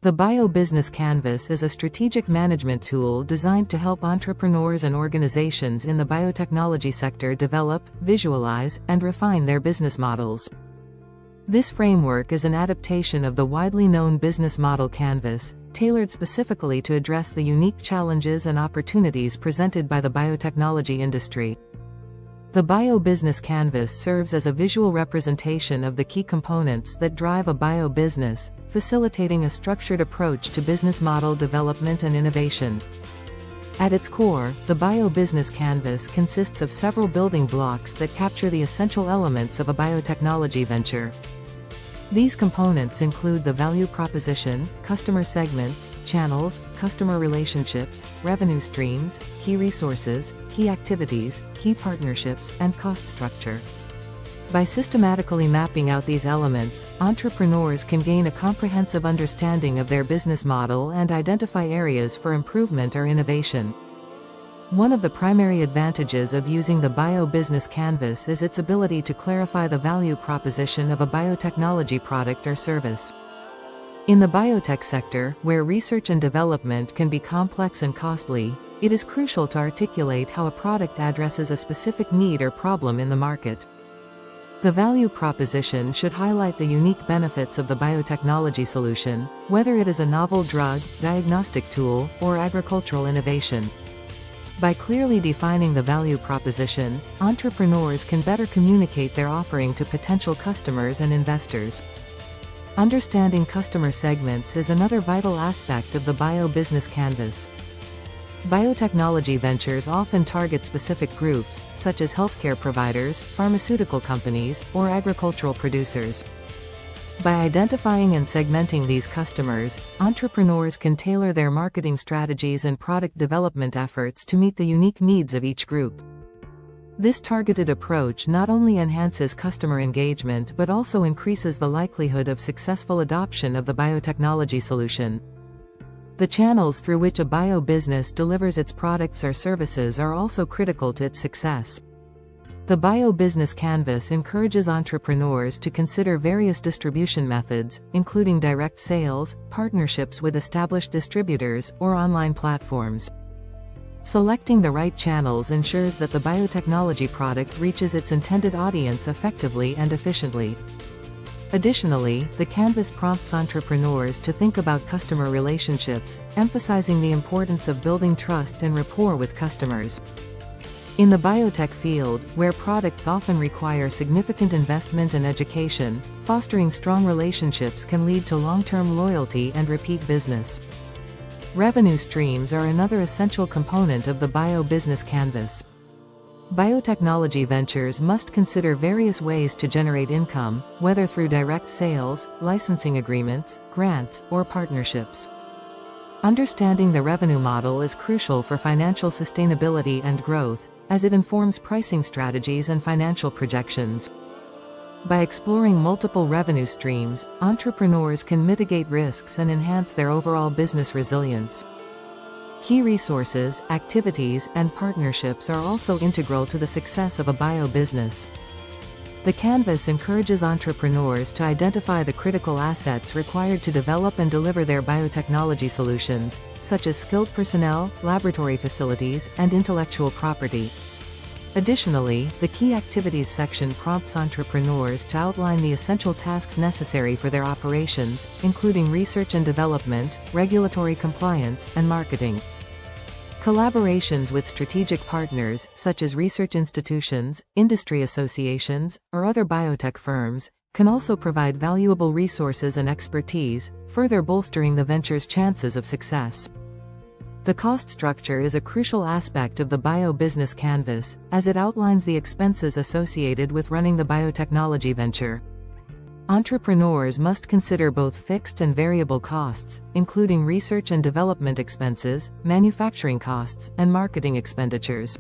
The Bio-Business Canvas is a strategic management tool designed to help entrepreneurs and organizations in the biotechnology sector develop, visualize, and refine their business models. This framework is an adaptation of the widely known business model canvas, tailored specifically to address the unique challenges and opportunities presented by the biotechnology industry. The Bio-Business Canvas serves as a visual representation of the key components that drive a bio-business, facilitating a structured approach to business model development and innovation. At its core, the Bio-Business Canvas consists of several building blocks that capture the essential elements of a biotechnology venture. These components include the value proposition, customer segments, channels, customer relationships, revenue streams, key resources, key activities, key partnerships, and cost structure. By systematically mapping out these elements, entrepreneurs can gain a comprehensive understanding of their business model and identify areas for improvement or innovation. One of the primary advantages of using the Bio-Business Canvas is its ability to clarify the value proposition of a biotechnology product or service. In the biotech sector, where research and development can be complex and costly, it is crucial to articulate how a product addresses a specific need or problem in the market. The value proposition should highlight the unique benefits of the biotechnology solution, whether it is a novel drug, diagnostic tool, or agricultural innovation. By clearly defining the value proposition, entrepreneurs can better communicate their offering to potential customers and investors. Understanding customer segments is another vital aspect of the Bio-Business Canvas. Biotechnology ventures often target specific groups, such as healthcare providers, pharmaceutical companies, or agricultural producers. By identifying and segmenting these customers, entrepreneurs can tailor their marketing strategies and product development efforts to meet the unique needs of each group. This targeted approach not only enhances customer engagement but also increases the likelihood of successful adoption of the biotechnology solution. The channels through which a bio-business delivers its products or services are also critical to its success. The Bio-Business Canvas encourages entrepreneurs to consider various distribution methods, including direct sales, partnerships with established distributors, or online platforms. Selecting the right channels ensures that the biotechnology product reaches its intended audience effectively and efficiently. Additionally, the Canvas prompts entrepreneurs to think about customer relationships, emphasizing the importance of building trust and rapport with customers. In the biotech field, where products often require significant investment and education, fostering strong relationships can lead to long-term loyalty and repeat business. Revenue streams are another essential component of the Bio-Business Canvas. Biotechnology ventures must consider various ways to generate income, whether through direct sales, licensing agreements, grants, or partnerships. Understanding the revenue model is crucial for financial sustainability and growth, as it informs pricing strategies and financial projections. By exploring multiple revenue streams, entrepreneurs can mitigate risks and enhance their overall business resilience. Key resources, activities, and partnerships are also integral to the success of a bio-business. The Canvas encourages entrepreneurs to identify the critical assets required to develop and deliver their biotechnology solutions, such as skilled personnel, laboratory facilities, and intellectual property. Additionally, the Key Activities section prompts entrepreneurs to outline the essential tasks necessary for their operations, including research and development, regulatory compliance, and marketing. Collaborations with strategic partners, such as research institutions, industry associations, or other biotech firms, can also provide valuable resources and expertise, further bolstering the venture's chances of success. The cost structure is a crucial aspect of the Bio-Business Canvas, as it outlines the expenses associated with running the biotechnology venture. Entrepreneurs must consider both fixed and variable costs, including research and development expenses, manufacturing costs, and marketing expenditures.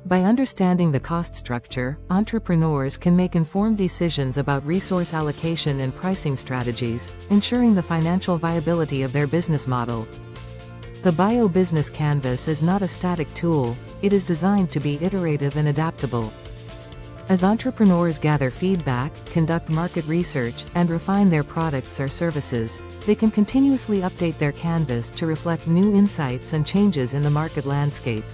By understanding the cost structure, entrepreneurs can make informed decisions about resource allocation and pricing strategies, ensuring the financial viability of their business model. The Bio-Business Canvas is not a static tool, it is designed to be iterative and adaptable. As entrepreneurs gather feedback, conduct market research, and refine their products or services, they can continuously update their canvas to reflect new insights and changes in the market landscape.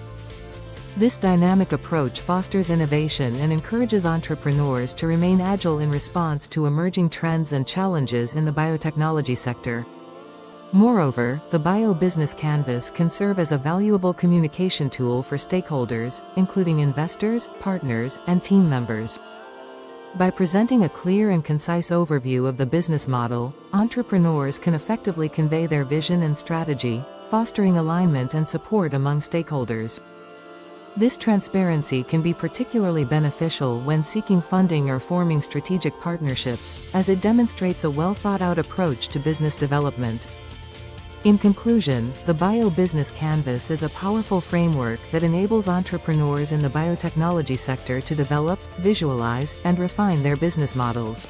This dynamic approach fosters innovation and encourages entrepreneurs to remain agile in response to emerging trends and challenges in the biotechnology sector. Moreover, the Bio-Business Canvas can serve as a valuable communication tool for stakeholders, including investors, partners, and team members. By presenting a clear and concise overview of the business model, entrepreneurs can effectively convey their vision and strategy, fostering alignment and support among stakeholders. This transparency can be particularly beneficial when seeking funding or forming strategic partnerships, as it demonstrates a well-thought-out approach to business development. In conclusion, the Bio-Business Canvas is a powerful framework that enables entrepreneurs in the biotechnology sector to develop, visualize, and refine their business models.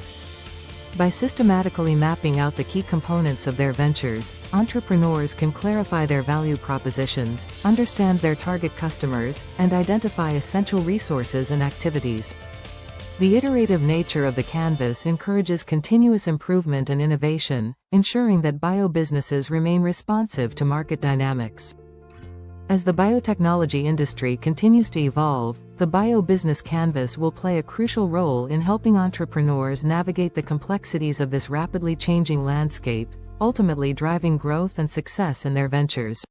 By systematically mapping out the key components of their ventures, entrepreneurs can clarify their value propositions, understand their target customers, and identify essential resources and activities. The iterative nature of the canvas encourages continuous improvement and innovation, ensuring that bio-businesses remain responsive to market dynamics. As the biotechnology industry continues to evolve, the Bio-Business Canvas will play a crucial role in helping entrepreneurs navigate the complexities of this rapidly changing landscape, ultimately driving growth and success in their ventures.